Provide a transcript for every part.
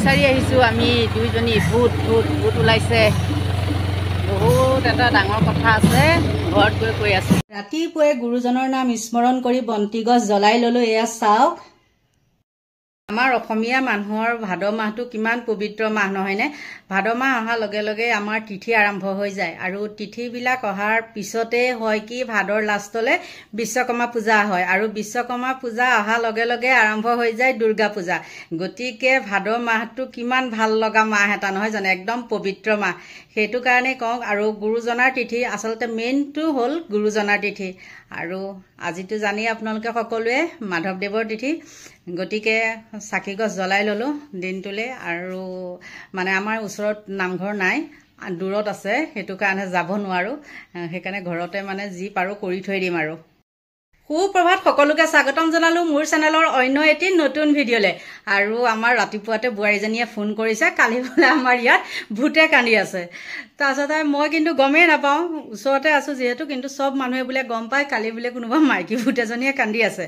বিচাৰি আহিছোঁ আমি দুইজনী। ভূত ভূত ভূত ওলাইছে, বহুত এটা ডাঙৰ কথা আছে, ঘৰত গৈ কৈ আছোঁ। ৰাতিপুৱাই গুৰুজনৰ নাম স্মৰণ কৰি বন্তি গছ জ্বলাই ল'লোঁ। এয়া চাওক, আমাৰ অসমীয়া মানুহৰ ভাদ মাহটো কিমান পবিত্ৰ মাহ নহয়নে? ভাদ মাহ অহাৰ লগে লগে আমাৰ তিথি আৰম্ভ হৈ যায়, আৰু তিথিবিলাক অহাৰ পিছতেই হয় কি ভাদৰ লাষ্টলৈ বিশ্বকৰ্মা পূজা হয়, আৰু বিশ্বকৰ্মা পূজা অহাৰ লগে লগে আৰম্ভ হৈ যায় দুৰ্গা পূজা। গতিকে ভাদ মাহটো কিমান ভাল লগা মাহ এটা নহয় জানো, একদম পবিত্ৰ মাহ। সেইটো কাৰণে কওঁ, আৰু গুৰুজনাৰ তিথি আচলতে মেইনটো হ'ল গুৰুজনাৰ তিথি। আৰু আজিতো জানি আপোনালোকে সকলোৱে মাধৱদেৱৰ তিথি। গতিকে চাকি গছ জ্বলাই ল'লোঁ দিনটোলৈ। আৰু মানে আমাৰ ওচৰত নামঘৰ নাই, দূৰত আছে, সেইটো কাৰণে যাব নোৱাৰোঁ। সেইকাৰণে ঘৰতে মানে যি পাৰোঁ কৰি থৈ দিম আৰু। সুপ্ৰভাত, সকলোকে স্বাগতম জনালোঁ মোৰ চেনেলৰ অন্য এটি নতুন ভিডিঅ'লৈ। আৰু আমাৰ ৰাতিপুৱাতে বোৱাৰীজনীয়ে ফোন কৰিছে, কালি বোলে আমাৰ ইয়াত ভূতে কান্দি আছে। তাৰপিছতে মই কিন্তু গমেই নাপাওঁ, ওচৰতে আছোঁ যিহেতু, কিন্তু চব মানুহে বোলে গম পায় কালি বোলে কোনোবা মাইকী ভূত এজনীয়ে কান্দি আছে।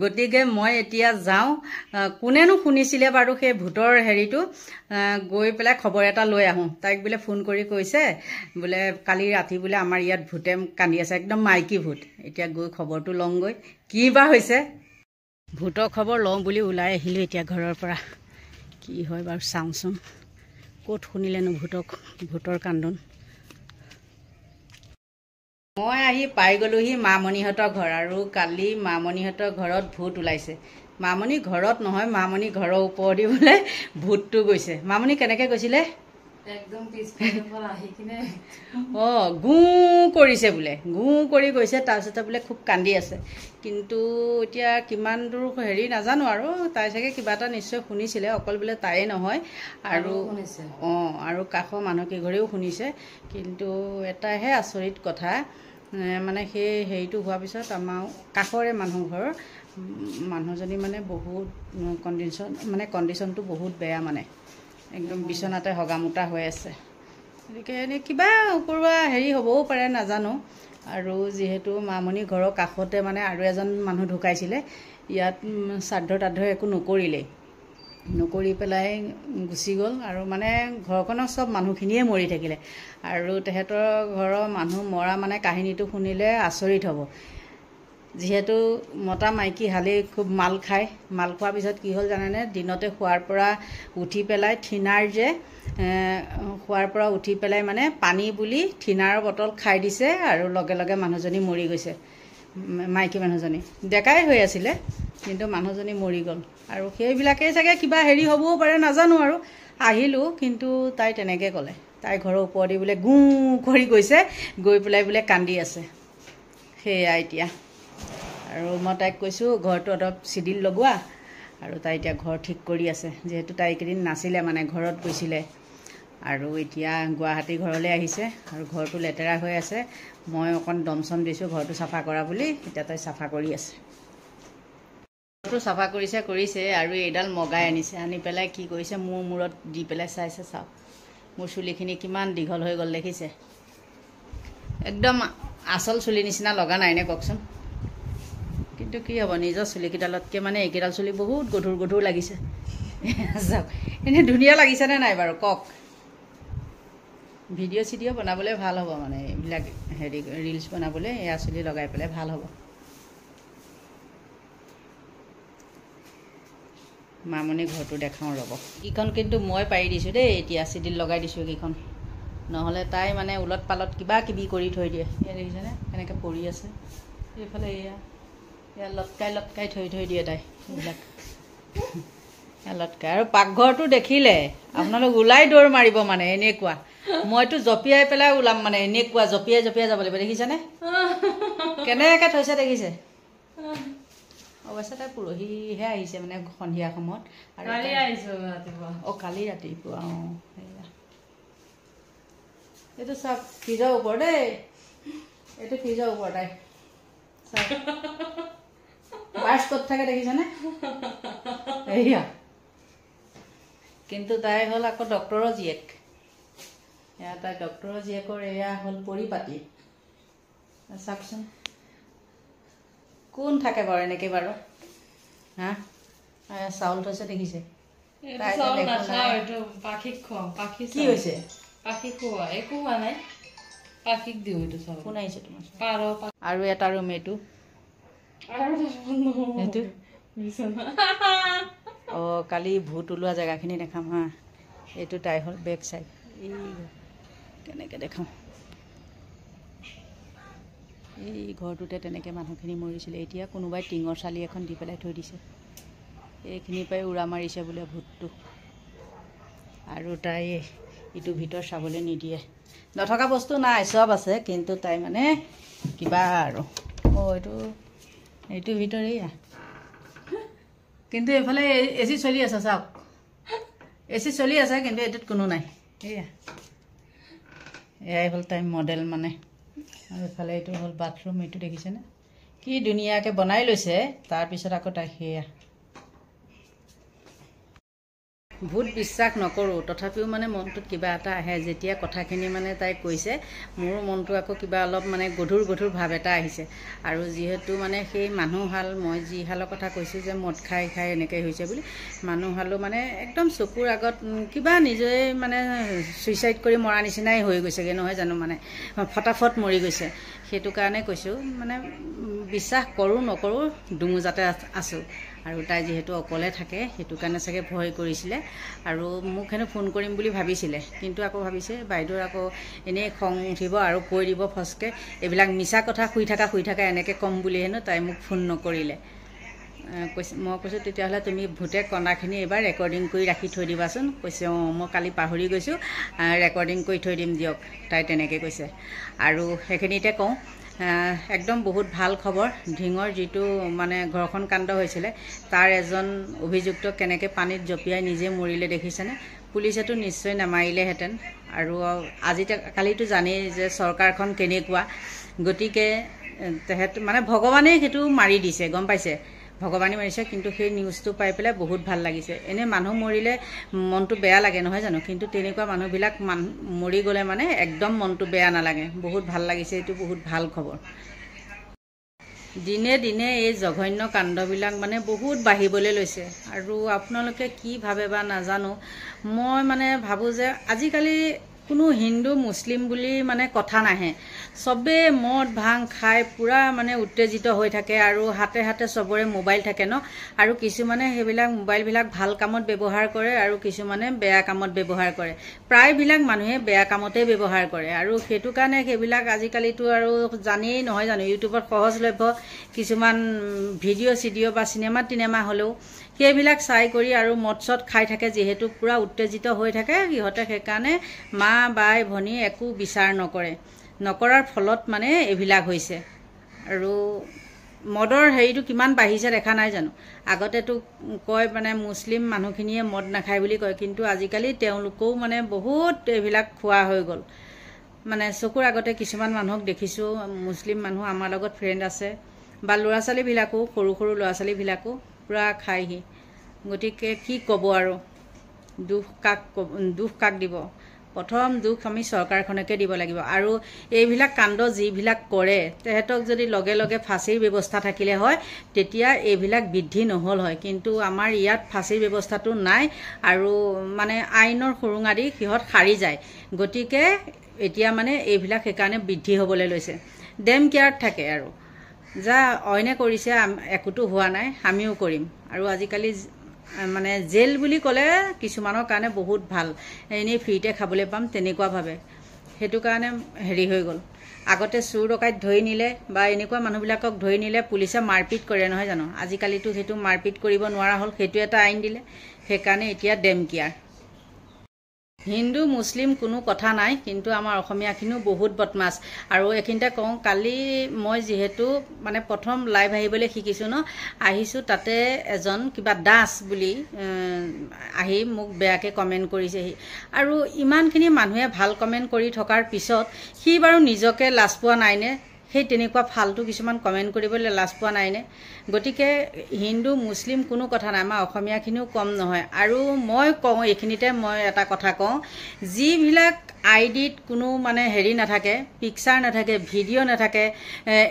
গতিকে মই এতিয়া যাওঁ, কোনেনো শুনিছিলে বাৰু সেই ভূতৰ হেৰিটো, গৈ পেলাই খবৰ এটা লৈ আহোঁ। তাইক বোলে ফোন কৰি কৈছে বোলে কালি ৰাতি বোলে আমাৰ ইয়াত ভূতে কান্দি আছে, একদম মাইকী ভূত। এতিয়া গৈ খবৰটো লওঁগৈ, কি বা হৈছে। ভূতৰ খবৰ লওঁ বুলি ওলাই আহিলোঁ এতিয়া ঘৰৰ পৰা। কি হয় বাৰু চাওঁচোন, ক'ত শুনিলেনো ভূতৰ কান্দোন। মই আহি পাই গ'লোহি মামণিহঁতৰ ঘৰ, আৰু কালি মামণিহঁতৰ ঘৰত ভূত ওলাইছে। মামণি ঘৰত নহয়, মামণি ঘৰৰ ওপৰেদি বোলে ভূতটো গৈছে। মামণি কেনেকৈ গৈছিলে? একদম পিছফালৰ পৰা আহি কিনে গু কৰিছে বোলে, গু কৰি গৈছে। তাৰপিছতে বোলে খুব কান্দি আছে। কিন্তু এতিয়া কিমান দূৰ হেৰি নাজানো, আৰু তাই চাগে কিবা এটা নিশ্চয় শুনিছিলে, অকল বোলে তাইয়ে নহয়, আৰু শুনিছে। আৰু কাষৰ মানুহকেইঘৰেও শুনিছে। কিন্তু এটাহে আচৰিত কথা, মানে সেই হেৰিটো হোৱাৰ পিছত আমাৰ কাষৰে মানুহ ঘৰৰ মানুহজনী মানে বহুত কণ্ডিশ্যনটো বহুত বেয়া, মানে একদম বিচনাতে হগামোটা হৈ আছে। গতিকে এনেই কিবা ওপৰুৱা হেৰি হ'বও পাৰে, নাজানো। আৰু যিহেতু মামণি ঘৰৰ কাষতে মানে আৰু এজন মানুহ ঢুকাইছিলে, ইয়াত শ্ৰাদ্ধ তাদ্ধ একো নকৰি পেলাই গুচি গ'ল। আৰু মানে ঘৰখনৰ চব মানুহখিনিয়ে মৰি থাকিলে। আৰু তেহেঁতৰ ঘৰৰ মানুহ মৰা মানে কাহিনীটো শুনিলে আচৰিত হ'ব। যিহেতু মতা মাইকী হালেই খুব মাল খায়। মাল খোৱাৰ পিছত কি হ'ল জানেনে, দিনতে শোৱাৰ পৰা উঠি পেলাই শোৱাৰ পৰা উঠি পেলাই মানে পানী বুলি থিনাৰৰ বটল খাই দিছে, আৰু লগে লগে মানুহজনী মৰি গৈছে। মাইকী মানুহজনী ডেকাই হৈ আছিলে, কিন্তু মানুহজনী মৰি গ'ল। আৰু সেইবিলাকেই চাগে কিবা হেৰি হ'বও পাৰে, নাজানো। আৰু আহিলোঁ, কিন্তু তাই তেনেকৈ ক'লে, তাই ঘৰৰ ওপৰেদি বোলে গু কৰি গৈছে, গৈ পেলাই বোলে কান্দি আছে। সেয়া এতিয়া, আৰু মই তাইক কৈছোঁ ঘৰটো অলপ চিডিল লগোৱা, আৰু তাই এতিয়া ঘৰ ঠিক কৰি আছে। যিহেতু তাই এইকেইদিন নাছিলে, মানে ঘৰত গৈছিলে, আৰু এতিয়া গুৱাহাটী ঘৰলৈ আহিছে, আৰু ঘৰটো লেতেৰা হৈ আছে। মই অকণ দম চম দিছোঁ ঘৰটো চাফা কৰা বুলি, এতিয়া তাই চাফা কৰি আছে। ঘৰটো চাফা কৰিছে, আৰু এইডাল মগাই আনি পেলাই কি কৰিছে, মোৰ মূৰত দি পেলাই চাইছে। চাওক মোৰ চুলিখিনি কিমান দীঘল হৈ গ'ল দেখিছে? একদম আচল চুলি নিচিনা লগা নাইনে কওকচোন? কিন্তু কি হ'ব, নিজৰ চুলিকেইডালতকৈ মানে এইকেইডাল চুলি বহুত গধুৰ লাগিছে। চাওক, এনেই ধুনীয়া লাগিছেনে নাই বাৰু কওক? ভিডিঅ' চিডিঅ' বনাবলৈ ভাল হ'ব, মানে এইবিলাক হেৰি ৰিলচ বনাবলৈ এয়া চুলি লগাই পেলাই ভাল হ'ব। মামণি ঘৰটো দেখাওঁ ৰ'ব। এইখন কিন্তু মই পাৰি দিছোঁ দেই, এতিয়া চিডিল লগাই দিছোঁ এইকেইখন, নহ'লে তাই মানে ওলট পালট কিবা কিবি কৰি থৈ দিয়ে। এয়া দেখিছেনে কেনেকৈ পৰি আছে? এইফালে এয়া লটকাই থৈ দিয়ে তাই, এইবিলাক লটকাই। আৰু পাকঘৰটো দেখিলে আপোনালোক ওলাই দৌৰ মাৰিব, মানে এনেকুৱা। মইতো জঁপিয়াই পেলাই ওলাম, মানে এনেকুৱা জঁপিয়াই যাব লাগিব। দেখিছেনে কেনেকৈ থৈছে? দেখিছে? অৱশ্যে তাই পৰহিহে আহিছে, মানে সন্ধিয়া সময়ত। আৰু কালি আহিছোঁ ৰাতিপুৱা। কালি ৰাতিপুৱা। সেয়া এইটো চাওক, ফ্ৰিজৰ ওপৰ দেই, এইটো ফ্ৰিজৰ ওপৰ। তাই চাওক বাৰ্চ ক'ত থাকে দেখিছেনে? এয়া কিন্তু তাই হ'ল আকৌ ডক্তৰৰ জীয়েক। এয়া তাই ডক্তৰৰ জীয়েকৰ এয়া হ'ল পৰিপাতি। চাওকচোন কোন থাকে বাৰু এনেকৈ বাৰু? চাউল থৈছে দেখিছে? তাই যেন একো নাই। এইটো পাখিক খুৱাওঁ পাখি কি হৈছে? পাখি খুওৱা একো হোৱা নাই পাখিক দিওঁ এইটো চাউল কোন আহিছে তোমাৰ? পাৰ আৰু এটা ৰুম এইটো এইটো অঁ কালি ভূত ওলোৱা জেগাখিনি দেখাম হা। এইটো তাই হ'ল বেক চাইড। এই কেনেকৈ দেখাওঁ, এই ঘৰটোতে তেনেকৈ মানুহখিনি মৰিছিলে। এতিয়া কোনোবাই টিঙৰ চালি এখন দি পেলাই থৈ দিছে। এইখিনিৰ পৰাই উৰা মাৰিছে বোলে ভূতটো। আৰু তাই ইটো ভিতৰ চাবলৈ নিদিয়ে। নথকা বস্তু নাই, চব আছে, কিন্তু তাই মানে কিবা আৰু অঁ এইটো ভিতৰ এইয়া। কিন্তু এইফালে এ চি চলি আছে, চাওক এ চি চলি আছে, কিন্তু এইটোত কোনো নাই। এইয়া এয়াই হ'ল তাই মডেল মানে। আৰু এইফালে এইটো হ'ল বাথৰুম। এইটো দেখিছেনে কি ধুনীয়াকৈ বনাই লৈছে। তাৰপিছত আকৌ তাই সেয়া ভূত বিশ্বাস নকৰোঁ, তথাপিও মানে মনটোত কিবা এটা আহে। যেতিয়া কথাখিনি মানে তাই কৈছে, মোৰ মনটো আকৌ কিবা অলপ মানে গধুৰ গধুৰ ভাৱ এটা আহিছে। আৰু যিহেতু মানে সেই মানুহহাল, মই যিহালৰ কথা কৈছোঁ যে মদ খাই খাই এনেকৈ হৈছে বুলি, মানুহহালো মানে একদম চকুৰ আগত কিবা নিজে মানে ছুইচাইড কৰি মৰা নিচিনাই হৈ গৈছেগৈ, নহয় জানো, মানে ফটাফট মৰি গৈছে। সেইটো কাৰণে কৈছোঁ, মানে বিশ্বাস কৰোঁ নকৰোঁ দুমোজাতে আছোঁ। আৰু তাই যিহেতু অকলে থাকে, সেইটো কাৰণে চাগে ভয় কৰিছিলে। আৰু মোক হেনো ফোন কৰিম বুলি ভাবিছিলে, কিন্তু আকৌ ভাবিছে বাইদেউৰ আকৌ এনেই খং উঠিব আৰু কৈ দিব ফচকৈ, এইবিলাক মিছা কথা, শুই থাকা এনেকৈ ক'ম বুলি হেনো তাই মোক ফোন নকৰিলে। কৈছে, মই কৈছোঁ তেতিয়াহ'লে তুমি ভূতে কন্দাখিনি এইবাৰ ৰেকৰ্ডিং কৰি ৰাখি থৈ দিবাচোন। কৈছে অঁ মই কালি পাহৰি গৈছোঁ, ৰেকৰ্ডিং কৰি থৈ দিম দিয়ক, তাই তেনেকৈ কৈছে। আৰু সেইখিনিতে কওঁ, একদম বহুত ভাল খবৰ। ঢিঙৰ যিটো মানে ঘৰখন কাণ্ড হৈছিলে, তাৰ এজন অভিযুক্ত কেনেকৈ পানীত জঁপিয়াই নিজে মৰিলে দেখিছেনে। পুলিচেতো নিশ্চয় নামাৰিলেহেঁতেন। আৰু কালিতো জানেই যে চৰকাৰখন কেনেকুৱা, গতিকে তেহেঁত মানে ভগৱানেই সেইটো মাৰি দিছে, গম পাইছে, ভগৱানে মাৰিছে। কিন্তু সেই নিউজটো পাই পেলাই বহুত ভাল লাগিছে। এনেই মানুহ মৰিলে মনটো বেয়া লাগে, নহয় জানো, কিন্তু তেনেকুৱা মানুহবিলাক মৰি গ'লে মানে একদম মনটো বেয়া নালাগে, বহুত ভাল লাগিছে। এইটো বহুত ভাল খবৰ। দিনে দিনে এই জঘন্য কাণ্ডবিলাক মানে বহুত বাঢ়িবলৈ লৈছে। আৰু আপোনালোকে কি ভাবে বা নাজানো, মই মানে ভাবোঁ যে আজিকালি কোনো হিন্দু মুছলিম বুলি মানে কথা নাহে। চবেই মদ ভাং খাই পূৰা মানে উত্তেজিত হৈ থাকে। আৰু হাতে হাতে চবৰে মোবাইল থাকে ন, আৰু কিছুমানে সেইবিলাক মোবাইলবিলাক ভাল কামত ব্যৱহাৰ কৰে আৰু কিছুমানে বেয়া কামত ব্যৱহাৰ কৰে। প্ৰায়বিলাক মানুহে বেয়া কামতেই ব্যৱহাৰ কৰে। আৰু সেইটো কাৰণে সেইবিলাক আজিকালিতো আৰু জানেই, নহয় জানো, ইউটিউবত সহজলভ্য কিছুমান ভিডিঅ' বা চিনেমা হ'লেও সেইবিলাক চাই কৰি আৰু মদ চদ খাই থাকে, যিহেতু পূৰা উত্তেজিত হৈ থাকে সিহঁতে। সেইকাৰণে মা বাই ভনী একো বিচাৰ নকৰাৰ ফলত মানে এইবিলাক হৈছে। আৰু মদৰ হেৰিটো কিমান বাঢ়িছে দেখা নাই জানো। আগতেতো কয় মানে মুছলিম মানুহখিনিয়ে মদ নাখায় বুলি কয়, কিন্তু আজিকালি তেওঁলোকেও মানে বহুত এইবিলাক খোৱা হৈ গ'ল। মানে চকুৰ আগতে কিছুমান মানুহক দেখিছোঁ, মুছলিম মানুহ আমাৰ লগত ফ্ৰেণ্ড আছে, বা ল'ৰা ছোৱালীবিলাকো, সৰু সৰু ল'ৰা ছোৱালীবিলাকো পূৰা খায়হি। গতিকে কি ক'ব আৰু, দুখ কাক দিব। প্ৰথম দুখ আমি চৰকাৰখনকে দিব লাগিব। আৰু এইবিলাক কাণ্ড যিবিলাক কৰে, তেহেঁতক যদি লগে লগে ফাঁচীৰ ব্যৱস্থা থাকিলে হয়, তেতিয়া এইবিলাক বৃদ্ধি নহ'ল হয়। কিন্তু আমাৰ ইয়াত ফাঁচীৰ ব্যৱস্থাটো নাই, আৰু মানে আইনৰ সুৰুঙা দি সিহঁত সাৰি যায়। গতিকে এতিয়া মানে এইবিলাক সেইকাৰণে বৃদ্ধি হ'বলৈ লৈছে। ডেম কেয়াৰত থাকে আৰু যা অইনে কৰিছে, একোতো হোৱা নাই, আমিও কৰিম। আৰু আজিকালি মানে জেল বুলি ক'লে কিছুমানৰ কাৰণে বহুত ভাল, এনেই ফ্ৰীতে খাবলৈ পাম তেনেকুৱা ভাবে। সেইটো কাৰণে হেৰি হৈ গ'ল। আগতে চোৰ ডকাইত ধৰি নিলে বা এনেকুৱা মানুহবিলাকক ধৰি নিলে পুলিচে মাৰপিট কৰে, নহয় জানো। আজিকালিতো সেইটো মাৰপিট কৰিব নোৱাৰা হ'ল, সেইটো এটা আইন দিলে। সেইকাৰণে এতিয়া ডেম কেয়াৰ। হিন্দু মুছলিম কোনো কথা নাই, কিন্তু আমাৰ অসমীয়াখিনিও বহুত বদমাছ। আৰু এইখিনিতে কওঁ, কালি মই যিহেতু মানে প্ৰথম লাইভ আহিবলৈ শিকিছোঁ ন, আহিছোঁ, তাতে এজন কিবা দাস বুলি আহি মোক বেয়াকৈ কমেণ্ট কৰিছেহি। আৰু ইমানখিনি মানুহে ভাল কমেণ্ট কৰি থকাৰ পিছত সি বাৰু নিজকে লাজ পোৱা নাইনে, সেই তেনেকুৱা ফাল্টু কিছুমান কমেণ্ট কৰিবলৈ লাজ পোৱা নাইনে। গতিকে হিন্দু মুছলিম কোনো কথা নাই, আমাৰ অসমীয়াখিনিও কম নহয়। আৰু মই কওঁ, এইখিনিতে মই এটা কথা কওঁ, যিবিলাক আইডিত কোনো মানে হেৰি নাথাকে, পিকচাৰ নাথাকে, ভিডিঅ' নাথাকে,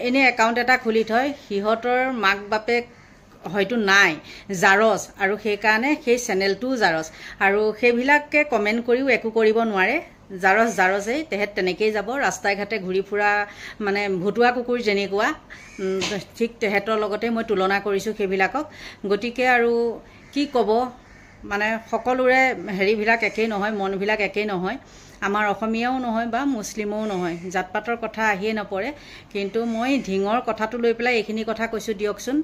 এনেই একাউণ্ট এটা খুলি থয়, সিহঁতৰ মাক বাপেক হয়তো নাই জাৰজ আৰু সেইকাৰণে সেই চেনেলটোও জাৰজ আৰু সেইবিলাকে কমেণ্ট কৰিও একো কৰিব নোৱাৰে জাৰজেই তেহেঁত তেনেকেই যাব ৰাস্তাই ঘাটে ঘূৰি ফুৰা মানে ভুটুৱা কুকুৰ যেনেকুৱা ঠিক তেহেঁতৰ লগতে মই তুলনা কৰিছোঁ সেইবিলাকক গতিকে আৰু কি ক'ব মানে সকলোৰে হেৰিবিলাক একেই নহয় মনবিলাক একেই নহয় আমাৰ অসমীয়াও নহয় বা মুছলিমও নহয় জাত পাতৰ কথা আহিয়ে নপৰে কিন্তু মই ঢিঙৰ কথাটো লৈ পেলাই এইখিনি কথা কৈছোঁ দিয়কচোন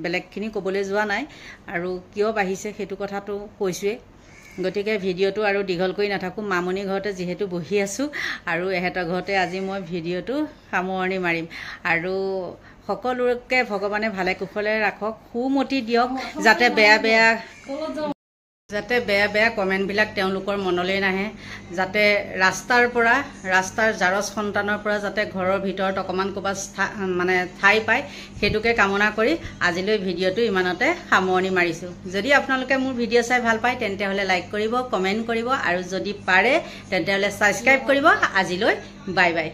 বেলেগখিনি ক'বলৈ যোৱা নাই আৰু কিয় বাঢ়িছে সেইটো কথাটো কৈছোঁৱেই গতিকে ভিডিঅ'টো আৰু দীঘল কৰি নাথাকোঁ মামনি ঘৰতে যিহেতু বহি আছোঁ আৰু এহেঁতৰ ঘৰতে আজি মই ভিডিঅ'টো সামৰণি মাৰিম আৰু সকলোকে ভগৱানে ভালে কুশলে ৰাখক সুমতি দিয়ক যাতে বেয়া বেয়া কমেণ্টবিলাক তেওঁলোকৰ মনলৈ নাহে যাতে ৰাস্তাৰ জাৰজ সন্তানৰ পৰা যাতে ঘৰৰ ভিতৰত অকণমান ক'ৰবাত মানে ঠাই পায় সেইটোকে কামনা কৰি আজিলৈ ভিডিঅ'টো ইমানতে সামৰণি মাৰিছোঁ যদি আপোনালোকে মোৰ ভিডিঅ' চাই ভাল পায় তেন্তে হ'লে লাইক কৰিব কমেণ্ট কৰিব আৰু যদি পাৰে তেন্তে হ'লে ছাবস্ক্ৰাইব কৰিব আজিলৈ বাই বাই